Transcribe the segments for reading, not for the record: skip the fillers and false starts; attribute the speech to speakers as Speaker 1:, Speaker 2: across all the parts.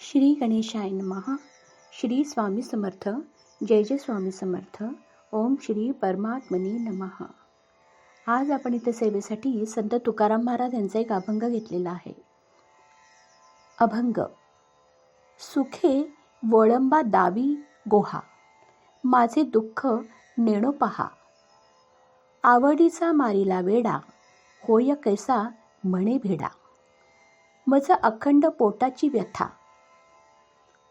Speaker 1: श्री गणेशाय नमः. श्री स्वामी समर्थ. जय जय स्वामी समर्थ. ओम श्री परमात्मने नमः. आज आपण इथे सेवेसाठी संत तुकाराम महाराज यांचा एक अभंग घेतलेला आहे. अभंग. सुखे वळंबा दावी गोहा, माझे दुःख नेणो पहा. आवडीचा मारिला वेडा, होय कैसा म्हणे भेडा. मज अखंड पोटाची व्यथा,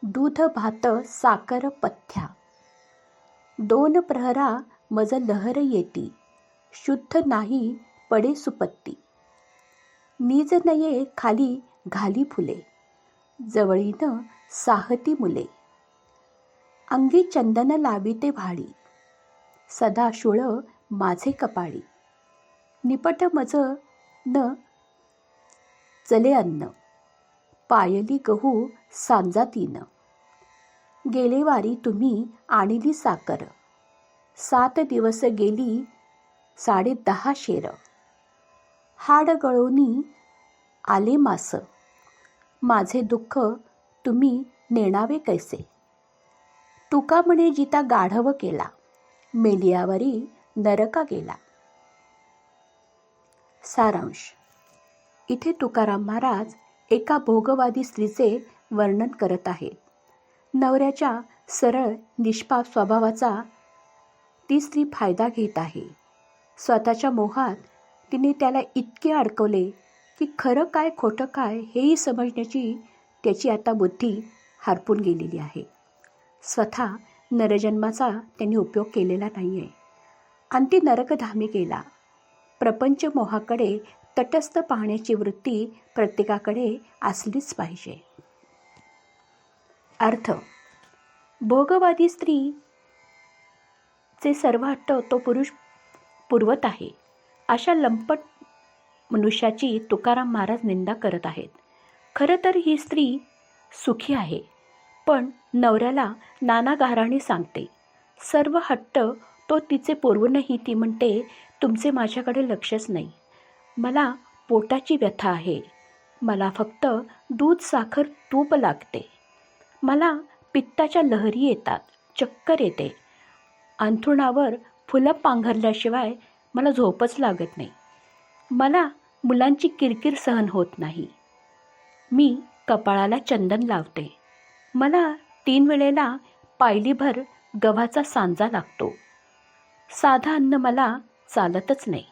Speaker 1: दूध भात साकर पथ्या. दोन प्रहरा मज लहर येती, शुद्ध नाही पडे सुपत्ती. निज नये खाली घाली फुले, जवळीनं साहती मुले. अंगी चंदन लाविते भाडी, सदा शुळ माझे कपाळी. निपट मज न चले अन्न, पायली गहू सांजा तीन. गेले वारी तुम्ही आणली साकर, 7 दिवस गेली 10.5 शेर. हाड गळोनी आले मास, माझे दुःख तुम्ही नेणावे कैसे. तुका म्हणे जिता गाढव केला, मेलियावरी नरका गेला. सारांश. इथे तुकाराम महाराज एका भोगवादी स्त्रीचे वर्णन करत आहेत. नवऱ्याच्या सरळ निष्पाप स्वभावाचा ती स्त्री फायदा घेत आहे. स्वतःच्या मोहात तिने त्याला इतके अडकवले की खरं काय खोटं काय हेही समजण्याची त्याची आता बुद्धी हरपून गेलेली आहे. स्वतः नरजन्माचा त्यांनी उपयोग केलेला नाही आहे आणि ती नरकधामी केला. प्रपंच मोहाकडे तटस्थ पाहण्याची वृत्ती प्रत्येकाकडे असलीच पाहिजे. अर्थ. भोगवादी स्त्रीचे सर्व हट्ट तो पुरुष पुरवत आहे. अशा लंपट मनुष्याची तुकाराम महाराज निंदा करत आहेत. खरं तर ही स्त्री सुखी आहे, पण नवऱ्याला नाना गाऱ्हाणे सांगते. सर्व हट्ट तो तिचे पुरवूनही ती म्हणते, तुमचे माझ्याकडे लक्षच नाही. मला पोटाची व्यथा आहे, मला फक्त दूध साखर तूप लागते. मला पित्ताच्या लहरी येतात, चक्कर येते. अंथरुणावर फुलं पांघरल्याशिवाय मला झोपच लागत नाही. मला मुलांची किरकिर सहन होत नाही. मी कपाळाला चंदन लावते. मला 3 वेळेला पायलीभर गव्हाचा सांजा लागतो. साधं अन्न मला चालतच नाही.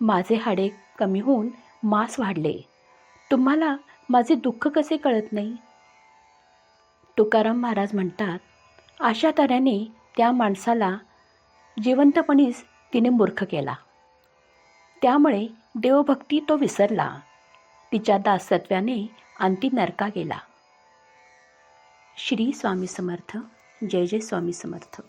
Speaker 1: माझे हाडे कमी होऊन मांस वाढले. तुम्हाला माझे दुःख कसे कळत नाही. तुकाराम महाराज म्हणतात, अशा तऱ्हेने त्या माणसाला जिवंतपणीच तिने मूर्ख केला. त्यामुळे देवभक्ती तो विसरला. तिच्या दासत्वाने अंती नरका गेला. श्री स्वामी समर्थ. जय जय स्वामी समर्थ.